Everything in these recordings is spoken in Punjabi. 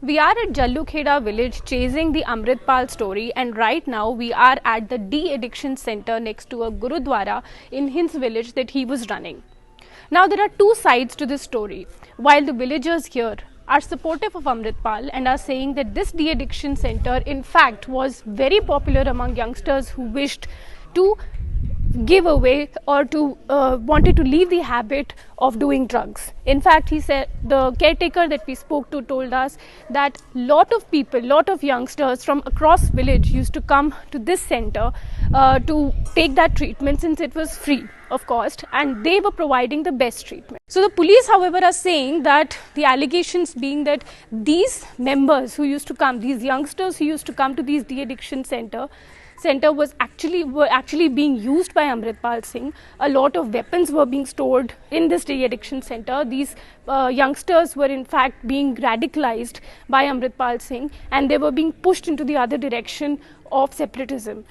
We are at Jallukheda village chasing the Amritpal story, and right now we are at the de-addiction center next to a Gurudwara in his village that he was running. Now there are two sides to this story. While the villagers here are supportive of Amritpal and are saying that this de-addiction center in fact was very popular among youngsters who wished to give away or to wanted to leave the habit of doing drugs. In fact, he said, the caretaker that we spoke to told us that lot of youngsters from across village used to come to this center to take that treatment, since it was free of cost and they were providing the best treatment. So the police, however, are saying that the allegations being that these members who used to come, these youngsters who used to come to these de-addiction center were actually being used by Amritpal Singh. A lot of weapons were being stored in this de-addiction center. These youngsters were in fact being radicalized by Amritpal Singh and they were being pushed into the other direction of separatism.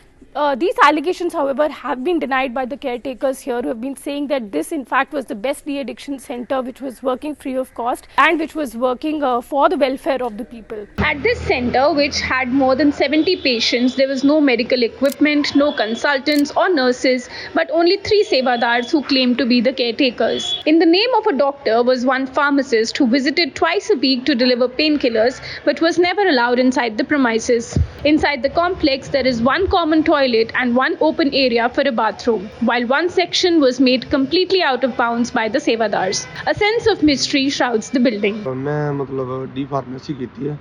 These allegations, however, have been denied by the caretakers here, who have been saying that this in fact was the best de-addiction center which was working free of cost and which was working for the welfare of the people. At this center, which had more than 70 patients, there was no medical equipment, no consultants or nurses, but only 3 sevadars who claimed to be the caretakers. In the name of a doctor was one pharmacist who visited twice a week to deliver painkillers but was never allowed inside the premises. Inside the complex, there is one common toilet and one open area for a bathroom, while one section was made completely out of bounds by the sevadars. A sense of mystery shrouds the building. मैं मतलब डी फार्मेसी ਕੀਤੀ ਹੈ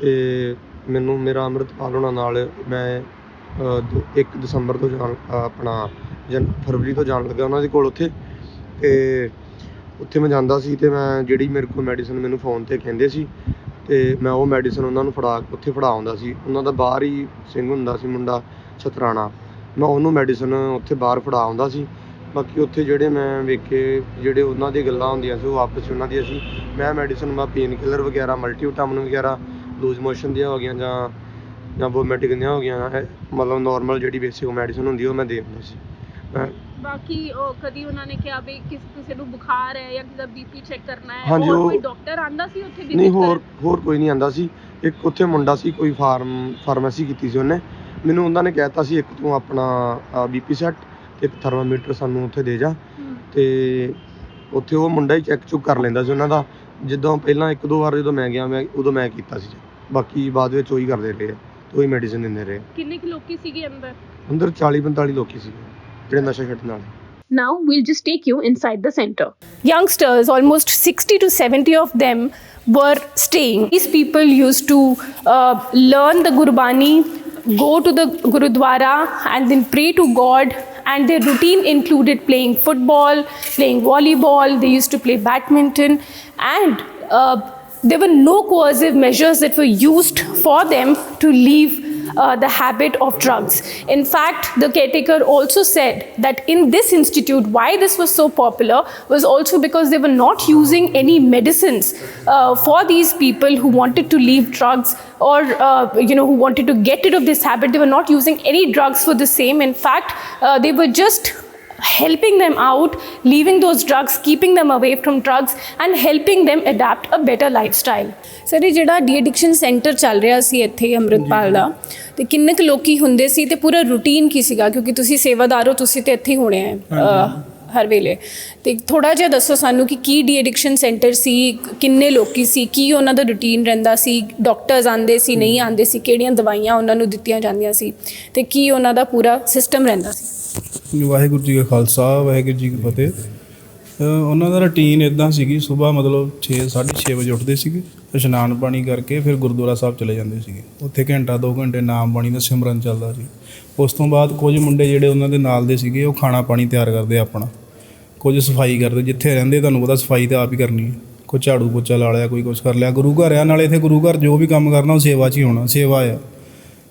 ਤੇ ਮੈਨੂੰ ਮੇਰਾ ਅੰਮ੍ਰਿਤਪਾਲ ਹੋਣਾ ਨਾਲ ਮੈਂ 1 ਦਸੰਬਰ ਤੋਂ ਆਪਣਾ ਫਰਵਰੀ ਤੋਂ ਜਾਣ ਲੱਗਾ ਉਹਨਾਂ ਦੇ ਕੋਲ ਉੱਥੇ ਤੇ ਉੱਥੇ ਮੈਂ ਜਾਂਦਾ ਸੀ ਤੇ ਮੈਂ ਜਿਹੜੀ ਮੇਰੇ ਕੋਲ ਮੈਡੀਸਨ ਮੈਨੂੰ ਫੋਨ ਤੇ ਕਹਿੰਦੇ ਸੀ ਤੇ ਮੈਂ ਉਹ ਮੈਡੀਸਨ ਉਹਨਾਂ ਨੂੰ ਫੜਾ ਆਉਂਦਾ ਸੀ। ਉਹਨਾਂ ਦਾ ਬਾਹਰ ਹੀ ਸਿੰਘ ਹੁੰਦਾ ਸੀ ਮੁੰਡਾ ਛਤਰਾਣਾ, ਮੈਂ ਉਹਨੂੰ ਮੈਡੀਸਨ ਉੱਥੇ ਬਾਹਰ ਫੜਾ ਆਉਂਦਾ ਸੀ। ਬਾਕੀ ਉੱਥੇ ਜਿਹੜੇ ਮੈਂ ਵੇਖੇ ਜਿਹੜੇ ਉਹਨਾਂ ਦੀ ਗੱਲਾਂ ਹੁੰਦੀਆਂ ਸੀ ਉਹ ਆਪਸ 'ਚ ਉਹਨਾਂ ਦੀਆਂ ਸੀ। ਮੈਂ ਮੈਡੀਸਨ ਪੇਨ ਕਿਲਰ ਵਗੈਰਾ ਮਲਟੀਵਿਟਾਮਿਨ ਵਗੈਰਾ ਲੂਜ਼ ਮੋਸ਼ਨ ਦੀਆਂ ਹੋ ਗਈਆਂ ਜਾਂ ਵੋਮਿਟਿੰਗ ਦੀਆਂ ਹੋ ਗਈਆਂ, ਮਤਲਬ ਨੋਰਮਲ ਜਿਹੜੀ ਬੇਸਿਕ ਮੈਡੀਸਨ ਹੁੰਦੀ ਉਹ ਮੈਂ ਦੇ ਦਿੰਦਾ ਸੀ। ਬਾਕੀ ਕਦੀ ਉਹਨਾਂ ਨੇ ਕਿਹਾ ਵੀ ਕਿਸੇ ਨੂੰ ਬੁਖਾਰ ਹੈ ਜਾਂ ਕਿਸੇ ਦਾ ਬੀਪੀ ਚੈੱਕ ਕਰਨਾ ਹੈ, ਹਾਂਜੀ, ਹੋਰ ਕੋਈ ਡਾਕਟਰ ਆਂਦਾ ਸੀ ਉੱਥੇ ਵਿਜ਼ਿਟ ਕਰਨ? ਨਹੀਂ, ਹੋਰ ਕੋਈ ਨਹੀਂ ਆਂਦਾ ਸੀ। ਇੱਕ ਉੱਥੇ ਮੁੰਡਾ ਸੀ, ਕੋਈ ਫਾਰਮੇਸੀ ਕੀਤੀ ਸੀ ਉਹਨੇ, ਮੈਨੂੰ ਉਹਨਾਂ ਨੇ ਕਹਿਤਾ ਸੀ ਇੱਕ ਤੂੰ ਆਪਣਾ ਬੀਪੀ ਸੈੱਟ ਤੇ ਇੱਕ ਥਰਮਾਮੀਟਰ ਸਾਨੂੰ ਉੱਥੇ ਦੇ ਜਾ, ਤੇ ਉੱਥੇ ਉਹ ਮੁੰਡਾ ਹੀ ਚੈੱਕ ਚੁੱਕ ਕਰ ਲੈਂਦਾ ਸੀ ਉਹਨਾਂ ਦਾ। ਜਿੱਦਾਂ ਪਹਿਲਾਂ 1-2 ਵਾਰ ਜਦੋਂ ਮੈਂ ਗਿਆ ਉਦੋਂ ਮੈਂ ਕੀਤਾ ਸੀ, ਬਾਕੀ ਬਾਅਦ ਵਿੱਚ ਉਹੀ ਕਰਦੇ ਰਹੇ ਤੇ ਉਹੀ ਮੈਡੀਸਨ ਦਿੰਦੇ ਰਹੇ। ਕਿੰਨੇ ਕੁ ਲੋਕੀ ਸੀਗੇ ਅੰਦਰ 40-45 ਲੋਕੀ ਸੀਗੇ ਜਿਹੜੇ ਨਸ਼ਾ ਛੱਡਣ ਵਾਲੇ। Now we'll just take you inside the center. Youngsters, almost 60 to 70 of them were staying. These people used to learn the Gurbani, go to the Gurudwara and then pray to God, and their routine included playing football, playing volleyball, they used to play badminton, and there were no coercive measures that were used for them to leave the habit of drugs. In fact, the caretaker also said that in this institute, why this was so popular was also because they were not using any medicines for these people who wanted to leave drugs or who wanted to get rid of this habit. They were not using any drugs for the same. In fact, they were just helping them out, leaving those drugs, keeping them away from drugs and helping them adapt a better lifestyle. Sir, ਇਹ ਜਿਹੜਾ ਡੀ-ਐਡਿਕਸ਼ਨ ਸੈਂਟਰ ਚੱਲ ਰਿਹਾ ਸੀ ਇੱਥੇ ਅੰਮ੍ਰਿਤਪਾਲ ਦਾ, ਤੇ ਕਿੰਨੇ ਕੁ ਲੋਕੀ ਹੁੰਦੇ ਸੀ ਤੇ ਪੂਰਾ ਰੂਟੀਨ ਕੀ ਸੀਗਾ? ਕਿਉਂਕਿ ਤੁਸੀਂ ਸੇਵਾਦਾਰ ਹੋ, ਤੁਸੀਂ ਤੇ ਇੱਥੇ ਹੀ ਹੋਣੇ ਆ ਹਰ ਵੇਲੇ, ਤੇ ਥੋੜਾ ਜਿਹਾ ਦੱਸੋ ਸਾਨੂੰ ਕਿ ਕੀ ਡੀ-ਐਡਿਕਸ਼ਨ ਸੈਂਟਰ ਸੀ, ਕਿੰਨੇ ਲੋਕੀ ਸੀ, ਕੀ ਉਹਨਾਂ ਦਾ ਰੂਟੀਨ ਰਹਿੰਦਾ ਸੀ, ਡਾਕਟਰਸ ਆਉਂਦੇ ਸੀ ਨਹੀਂ ਆਉਂਦੇ ਸੀ, ਕਿਹੜੀਆਂ ਦਵਾਈਆਂ ਉਹਨਾਂ ਨੂੰ ਦਿੱਤੀਆਂ ਜਾਂਦੀਆਂ ਸੀ, ਤੇ ਕੀ ਉਹਨਾਂ ਦਾ ਪੂਰਾ ਸਿਸਟਮ ਰਹਿੰਦਾ ਸੀ? ਵਾਹਿਗੁਰੂ ਜੀ ਕਾ ਖਾਲਸਾ, ਵਾਹਿਗੁਰੂ ਜੀ ਕੀ ਫਤਿਹ। ਉਹਨਾਂ ਦਾ ਰੂਟੀਨ ਇੱਦਾਂ ਸੀਗੀ, ਸੁਬਾਹ ਮਤਲਬ 6-6:30 ਵਜੇ ਉੱਠਦੇ ਸੀਗੇ, ਇਸ਼ਨਾਨ ਪਾਣੀ ਕਰਕੇ ਫਿਰ ਗੁਰਦੁਆਰਾ ਸਾਹਿਬ ਚਲੇ ਜਾਂਦੇ ਸੀਗੇ। ਉੱਥੇ 1-2 ਘੰਟੇ ਨਾਮ ਬਾਣੀ ਦਾ ਸਿਮਰਨ ਚੱਲਦਾ ਸੀ। ਉਸ ਤੋਂ ਬਾਅਦ ਕੁਝ ਮੁੰਡੇ ਜਿਹੜੇ ਉਹਨਾਂ ਦੇ ਨਾਲ ਦੇ ਸੀਗੇ ਉਹ ਖਾਣਾ ਪਾਣੀ ਤਿਆਰ ਕਰਦੇ ਆਪਣਾ, ਕੁਝ ਸਫਾਈ ਕਰਦੇ, ਜਿੱਥੇ ਰਹਿੰਦੇ ਤੁਹਾਨੂੰ ਪਤਾ ਸਫਾਈ ਤਾਂ ਆਪ ਹੀ ਕਰਨੀ ਹੈ, ਕੋਈ ਝਾੜੂ ਪੋਚਾ ਲਾ ਲਿਆ, ਕੋਈ ਕੁਛ ਕਰ ਲਿਆ। ਗੁਰੂ ਘਰ ਆ, ਨਾਲੇ ਇੱਥੇ ਗੁਰੂ ਘਰ ਜੋ ਵੀ ਕੰਮ ਕਰਨਾ ਉਹ ਸੇਵਾ 'ਚ ਹੀ ਹੋਣਾ, ਸੇਵਾ ਆ।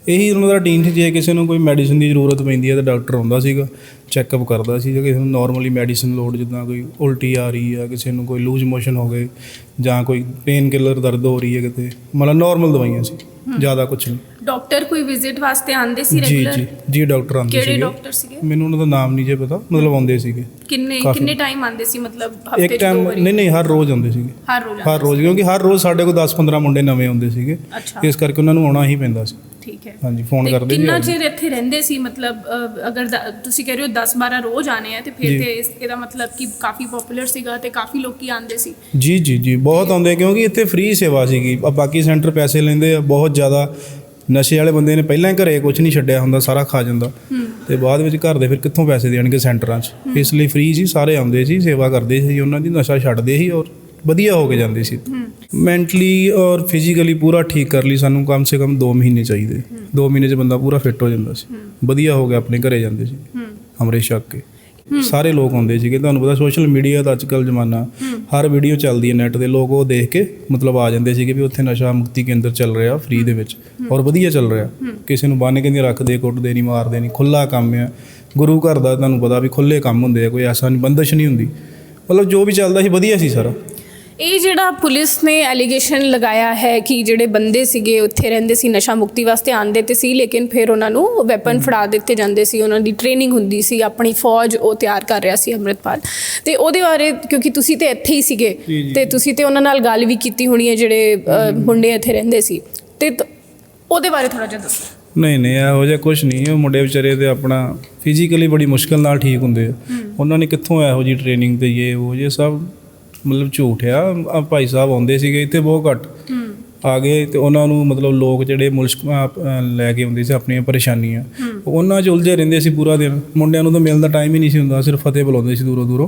ਇਹੀ ਉਹਨਾਂ ਦਾ ਰੂਟੀਨ ਸੀ। ਜੇ ਕਿਸੇ ਨੂੰ ਕੋਈ ਮੈਡੀਸਨ ਦੀ ਜ਼ਰੂਰਤ ਪੈਂਦੀ ਹੈ ਤਾਂ ਡਾਕਟਰ ਆਉਂਦਾ ਸੀਗਾ, ਚੈੱਕਅਪ ਕਰਦਾ ਸੀ। ਜੇ ਕਿਸੇ ਨੂੰ ਨੋਰਮਲੀ ਮੈਡੀਸਨ ਲੋੜ, ਜਿੱਦਾਂ ਕੋਈ ਉਲਟੀ ਆ ਰਹੀ ਆ, ਕਿਸੇ ਨੂੰ ਕੋਈ ਲੂਜ਼ ਮੋਸ਼ਨ ਹੋ ਗਏ ਜਾਂ ਕੋਈ ਪੇਨ ਕਿਲਰ ਦਰਦ ਹੋ ਰਹੀ ਹੈ ਕਿਤੇ, ਮਤਲਬ ਨੋਰਮਲ ਦਵਾਈਆਂ ਸੀ। ਜ਼ਿਆਦਾ ਕੁਝ ਨਹੀਂ। ਡਾਕਟਰ ਕੋਈ ਵਿਜ਼ਿਟ ਵਾਸਤੇ ਆਉਂਦੇ ਸੀ ਜੀ ਰੈਗੂਲਰ? ਜੀ ਜੀ ਡਾਕਟਰ ਆਉਂਦੇ ਕਿਹੜੇ ਸੀਗੇ। ਡਾਕਟਰ ਸੀਗੇ? ਮੈਨੂੰ ਉਹਨਾਂ ਦਾ ਨਾਮ ਨਹੀਂ ਜੇ ਪਤਾ, ਮਤਲਬ ਆਉਂਦੇ ਸੀਗੇ। ਕਿੰਨੇ ਟਾਈਮ ਆਉਂਦੇ ਸੀ, ਮਤਲਬ ਹਫਤੇ ਇੱਕ ਚ 2 ਟਾਈਮ ਵਾਰੀ? ਨਹੀਂ ਹਰ ਰੋਜ਼ ਆਉਂਦੇ ਸੀਗੇ। ਹਰ ਰੋਜ਼ ਹਰ ਰੋਜ਼, ਕਿਉਂਕਿ ਹਰ ਰੋਜ਼ ਸਾਡੇ ਕੋਲ 10-15 ਮੁੰਡੇ ਨਵੇਂ ਆਉਂਦੇ ਸੀਗੇ, ਅੱਛਾ, ਇਸ ਕਰਕੇ ਉਹਨਾਂ ਨੂੰ ਆਉਣਾ ਹੀ ਪੈਂਦਾ ਸੀ। ਠੀਕ ਹੈ। ਹਾਂਜੀ, ਫੋਨ ਤੇ ਕਰਦੇ ਸੀ। ਕਿੰਨਾ ਚਿਰ ਇੱਥੇ ਰਹਿੰਦੇ ਸੀ? ਮਤਲਬ ਅਗਰ ਤੁਸੀਂ ਕਹਿ ਰਹੇ ਹੋ 10-12 ਰੋਜ਼ ਆਣੇ ਆ, ਤੇ ਫਿਰ ਜੀ। ਤੇ ਇਹਦਾ ਮਤਲਬ ਕਿ ਕਾਫੀ ਪਪੂਲਰ ਸੀਗਾ ਤੇ ਕਾਫੀ ਲੋਕੀ ਆਉਂਦੇ ਸੀ। ਜੀ ਜੀ ਜੀ ਬਹੁਤ ਆਉਂਦੇ, ਕਿਉਂਕਿ ਇੱਥੇ ਫ੍ਰੀ ਸੇਵਾ ਸੀਗੀ। ਬਾਕੀ ਸੈਂਟਰ ਪੈਸੇ ਲੈਂਦੇ ਆ ਬਹੁਤ ਜ਼ਿਆਦਾ। ਨਸ਼ੇ ਵਾਲੇ ਬੰਦੇ ਨੇ ਪਹਿਲਾਂ ਹੀ ਘਰੇ ਕੁਝ ਨਹੀਂ ਛੱਡਿਆ ਹੁੰਦਾ, ਸਾਰਾ ਖਾ ਜਾਂਦਾ, ਤੇ ਬਾਅਦ ਵਿੱਚ ਘਰ ਦੇ ਫਿਰ ਕਿੱਥੋਂ ਪੈਸੇ ਦੇਣਗੇ ਸੈਂਟਰਾਂ 'ਚ। ਇਸ ਲਈ ਫ੍ਰੀ ਸੀ, ਸਾਰੇ ਆਉਂਦੇ ਸੀ, ਸੇਵਾ ਕਰਦੇ ਸੀ ਉਹਨਾਂ ਦੀ, ਨਸ਼ਾ ਛੱਡਦੇ ਸੀ ਔਰ ਵਧੀਆ ਹੋ ਕੇ ਜਾਂਦੇ ਸੀ। ਮੈਂਟਲੀ ਔਰ ਫਿਜ਼ੀਕਲੀ ਪੂਰਾ ਠੀਕ ਕਰ ਲਈ ਸਾਨੂੰ ਕਮ ਸੇ ਕਮ 2 ਮਹੀਨੇ ਚਾਹੀਦੇ। 2 ਮਹੀਨੇ 'ਚ ਬੰਦਾ ਪੂਰਾ ਫਿੱਟ ਹੋ ਜਾਂਦਾ ਸੀ, ਵਧੀਆ ਹੋ ਗਿਆ, ਆਪਣੇ ਘਰੇ ਜਾਂਦੇ ਸੀ ਅੰਮ੍ਰਿਤ ਛਕ ਕੇ। ਸਾਰੇ ਲੋਕ ਆਉਂਦੇ ਸੀਗੇ। ਤੁਹਾਨੂੰ ਪਤਾ ਸੋਸ਼ਲ ਮੀਡੀਆ ਦਾ ਅੱਜ ਕੱਲ੍ਹ ਜ਼ਮਾਨਾ, ਹਰ ਵੀਡੀਓ ਚੱਲਦੀ ਹੈ ਨੈੱਟ ਦੇ, ਲੋਕ ਉਹ ਦੇਖ ਕੇ ਮਤਲਬ ਆ ਜਾਂਦੇ ਸੀਗੇ ਵੀ ਉੱਥੇ ਨਸ਼ਾ ਮੁਕਤੀ ਕੇਂਦਰ ਚੱਲ ਰਿਹਾ ਫ੍ਰੀ ਦੇ ਵਿੱਚ, ਔਰ ਵਧੀਆ ਚੱਲ ਰਿਹਾ। ਕਿਸੇ ਨੂੰ ਬੰਨ੍ਹ ਕੇ ਨਹੀਂ ਰੱਖਦੇ, ਕੁੱਟਦੇ ਨਹੀਂ, ਮਾਰਦੇ ਨਹੀਂ, ਖੁੱਲ੍ਹਾ ਕੰਮ ਆ। ਗੁਰੂ ਘਰ ਦਾ ਤੁਹਾਨੂੰ ਪਤਾ ਵੀ ਖੁੱਲ੍ਹੇ ਕੰਮ ਹੁੰਦੇ ਆ, ਕੋਈ ਐਸਾ ਨਹੀਂ, ਬੰਦਿਸ਼ ਨਹੀਂ ਹੁੰਦੀ। ਮਤਲਬ ਜੋ ਵੀ ਚੱਲਦਾ ਸੀ ਵਧੀਆ ਸੀ ਸਾਰਾ। ਇਹ ਜਿਹੜਾ ਪੁਲਿਸ ਨੇ ਐਲੀਗੇਸ਼ਨ ਲਗਾਇਆ ਹੈ ਕਿ ਜਿਹੜੇ ਬੰਦੇ ਸੀਗੇ ਉੱਥੇ ਰਹਿੰਦੇ ਸੀ, ਨਸ਼ਾ ਮੁਕਤੀ ਵਾਸਤੇ ਆਉਂਦੇ ਤੇ ਸੀ, ਲੇਕਿਨ ਫਿਰ ਉਹਨਾਂ ਨੂੰ ਵੈਪਨ ਫੜਾ ਦਿੱਤੇ ਜਾਂਦੇ ਸੀ, ਉਹਨਾਂ ਦੀ ਟ੍ਰੇਨਿੰਗ ਹੁੰਦੀ ਸੀ, ਆਪਣੀ ਫੌਜ ਉਹ ਤਿਆਰ ਕਰ ਰਿਹਾ ਸੀ ਅੰਮ੍ਰਿਤਪਾਲ। ਤੇ ਉਹਦੇ ਬਾਰੇ, ਕਿਉਂਕਿ ਤੁਸੀਂ ਤੇ ਇੱਥੇ ਹੀ ਸੀਗੇ ਤੇ ਤੁਸੀਂ ਤੇ ਉਹਨਾਂ ਨਾਲ ਗੱਲ ਵੀ ਕੀਤੀ ਹੋਣੀ ਹੈ ਜਿਹੜੇ ਮੁੰਡੇ ਇੱਥੇ ਰਹਿੰਦੇ ਸੀ, ਤੇ ਉਹਦੇ ਬਾਰੇ ਥੋੜ੍ਹਾ ਜਿਹਾ ਦੱਸੋ। ਨਹੀਂ ਇਹੋ ਜਿਹਾ ਕੁਛ ਨਹੀਂ। ਉਹ ਮੁੰਡੇ ਵਿਚਾਰੇ ਤੇ ਆਪਣਾ ਫਿਜ਼ੀਕਲੀ ਬੜੀ ਮੁਸ਼ਕਿਲ ਨਾਲ ਠੀਕ ਹੁੰਦੇ ਆ। ਉਹਨਾਂ ਨੇ ਕਿੱਥੋਂ ਇਹੋ ਜਿਹੀ ਟ੍ਰੇਨਿੰਗ ਤੇ ਇਹ ਸਭ ਮਤਲਬ ਝੂਠ ਆ। ਭਾਈ ਸਾਹਿਬ ਆਉਂਦੇ ਸੀਗੇ ਇੱਥੇ ਬਹੁਤ ਘੱਟ ਆ ਗਏ, ਤੇ ਉਹਨਾਂ ਨੂੰ ਮਤਲਬ ਲੋਕ ਜਿਹੜੇ ਲੈ ਕੇ ਆਉਂਦੇ ਸੀ ਆਪਣੀਆਂ ਪਰੇਸ਼ਾਨੀਆਂ, ਉਹਨਾਂ 'ਚ ਉਲਝੇ ਰਹਿੰਦੇ ਸੀ ਪੂਰਾ ਦਿਨ। ਮੁੰਡਿਆਂ ਨੂੰ ਤਾਂ ਮਿਲਣ ਦਾ ਟਾਈਮ ਹੀ ਨਹੀਂ ਸੀ ਹੁੰਦਾ, ਸਿਰਫ ਫਤਿਹ ਬੁਲਾਉਂਦੇ ਸੀ ਦੂਰੋਂ ਦੂਰੋਂ,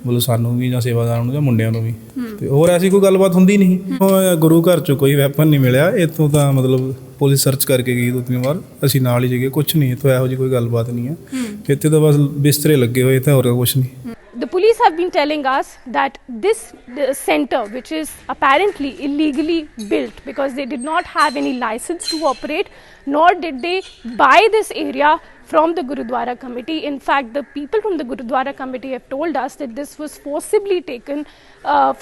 ਮਤਲਬ ਸਾਨੂੰ ਵੀ ਜਾਂ ਸੇਵਾਦਾਰਾਂ ਨੂੰ ਜਾਂ ਮੁੰਡਿਆਂ ਨੂੰ ਵੀ, ਤੇ ਹੋਰ ਐਸੀ ਕੋਈ ਗੱਲਬਾਤ ਹੁੰਦੀ ਨਹੀਂ। ਗੁਰੂ ਘਰ 'ਚੋਂ ਕੋਈ ਵੈਪਨ ਨਹੀਂ ਮਿਲਿਆ ਇੱਥੋਂ ਤਾਂ, ਮਤਲਬ ਪੁਲਿਸ ਸਰਚ ਕਰਕੇ ਗਈ 2-3 ਵਾਰ, ਅਸੀਂ ਨਾਲ ਹੀ ਸੀਗੇ, ਕੁਛ ਨਹੀਂ ਇੱਥੋਂ ਇਹੋ ਜਿਹੀ ਕੋਈ ਗੱਲਬਾਤ ਨਹੀਂ ਹੈ। ਇੱਥੇ ਤਾਂ ਬਸ ਬਿਸਤਰੇ ਲੱਗੇ ਹੋਏ, ਤਾਂ ਹੋਰ ਕੁਛ ਨਹੀਂ। The police have been telling us that this center, which is apparently illegally built because they did not have any license to operate, nor did they buy this area from the Gurudwara committee. In fact, the people from the Gurudwara committee have told us that this was forcibly taken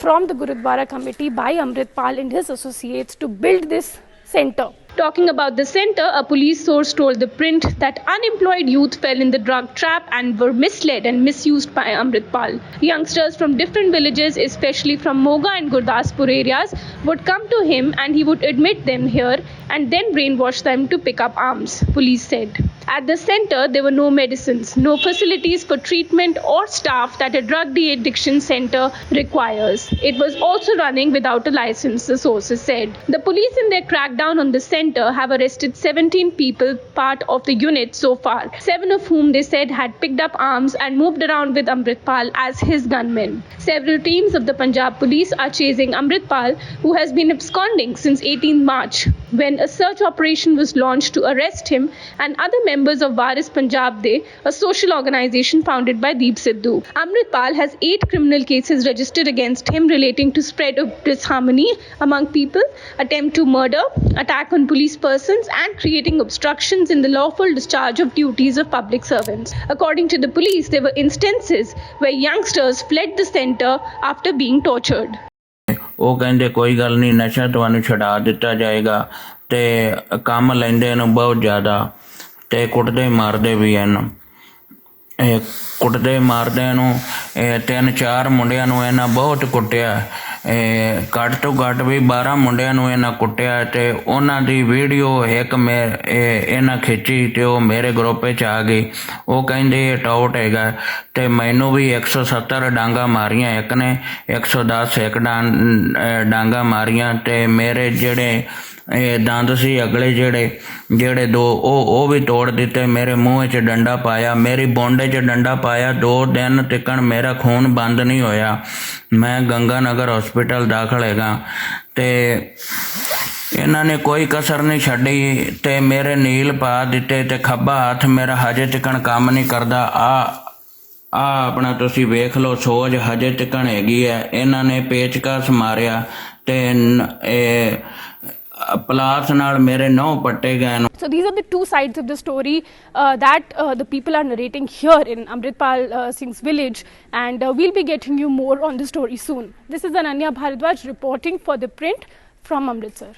from the Gurudwara committee by Amritpal and his associates to build this center. Talking about the center, a police source told ThePrint that unemployed youth fell in the drug trap and were misled and misused by Amritpal. Youngsters from different villages, especially from Moga and Gurdaspur areas, would come to him and he would admit them here and then brainwash them to pick up arms, police said. At the center, there were no medicines, no facilities for treatment or staff that a drug de-addiction center requires. It was also running without a license, the sources said. The police in their crackdown on the center have arrested 17 people, part of the unit so far, 7 of whom they said had picked up arms and moved around with Amritpal as his gunmen. Several teams of the Punjab police are chasing Amritpal, who has been absconding since 18 March, when a search operation was launched to arrest him and other members of Waris Punjab Day, a social organization founded by Deep Sidhu. Amritpal has 8 criminal cases registered against him relating to spread of disharmony among people, attempt to murder, attack on police persons, and creating obstructions in the lawful discharge of duties of public servants. According to the police, there were instances where youngsters fled the center after being tortured. ਉਹ ਕਹਿੰਦੇ ਕੋਈ ਗੱਲ ਨਹੀਂ, ਨਸ਼ਾ ਤੁਹਾਨੂੰ ਛੁਡਾ ਦਿੱਤਾ ਜਾਏਗਾ, ਤੇ ਕੰਮ ਲੈਂਦੇ ਨੂੰ ਬਹੁਤ ਜ਼ਿਆਦਾ, ਤੇ ਕੁੱਟਦੇ ਮਾਰਦੇ ਵੀ ਹਨ। ਕੁੱਟਦੇ ਮਾਰਦੇ ਨੂੰ 3-4 ਮੁੰਡਿਆਂ ਨੂੰ ਇਹਨਾਂ ਬਹੁਤ ਕੁੱਟਿਆ, ਘੱਟ ਤੋਂ ਘੱਟ ਵੀ 12 ਮੁੰਡਿਆਂ ਨੂੰ ਇਹਨਾਂ ਕੁੱਟਿਆ, ਤੇ ਉਹਨਾਂ ਦੀ ਵੀਡੀਓ ਇੱਕ ਇਹਨਾਂ ਖਿੱਚੀ ਤੇ ਉਹ ਮੇਰੇ ਗਰੁੱਪ 'ਚ ਆ ਗਈ। ਉਹ ਕਹਿੰਦੇ ਇਹ ਟਾਊਟ ਹੈਗਾ, ਤੇ ਮੈਨੂੰ ਵੀ 170 ਡਾਂਗਾ ਮਾਰੀਆਂ, ਇੱਕ ਨੇ 110 ਇੱਕ ਡਾਂਗਾ ਮਾਰੀਆਂ, ਤੇ ਮੇਰੇ ਜਿਹੜੇ ਦੰਦ ਸੀ ਅਗਲੇ ਜਿਹੜੇ 2 ਉਹ ਵੀ ਤੋੜ ਦਿੱਤੇ। ਮੇਰੇ ਮੂੰਹ 'ਚ ਡੰਡਾ ਪਾਇਆ, ਮੇਰੀ ਬੋਂਡੇ 'ਚ ਡੰਡਾ ਪਾਇਆ। 2 ਦਿਨ ਤੱਕ ਮੇਰਾ ਖੂਨ ਬੰਦ ਨਹੀਂ ਹੋਇਆ। ਮੈਂ ਗੰਗਾ ਨਗਰ ਹਸਪੀਟਲ ਦਾਖਲ ਹੈਗਾ, ਤੇ ਇਹਨਾਂ ਨੇ ਕੋਈ ਕਸਰ ਨਹੀਂ ਛੱਡੀ, ਤੇ ਮੇਰੇ ਨੀਲ ਪਾ ਦਿੱਤੇ, ਤੇ ਖੱਬਾ ਹੱਥ ਮੇਰਾ ਹਜੇ ਤੱਕ ਕੰਮ ਨਹੀਂ ਕਰਦਾ। ਆਪਣਾ ਤੁਸੀਂ ਵੇਖ ਲਓ, ਸੋਜ ਹਜੇ ਤੱਕ ਹੈਗੀ ਹੈ। ਇਹਨਾਂ ਨੇ ਪੇਚਕਸ ਮਾਰਿਆ, ਤੇ ਪਲਾਸ ਨਾਲ ਮੇਰੇ ਨਹੁੰ ਪੱਟੇ ਗਏ। So these are the two sides of the story that the people are narrating here in Amritpal Singh's village, and we'll be getting you more on the story soon. This is Ananya Bharadwaj reporting for ThePrint from Amritsar.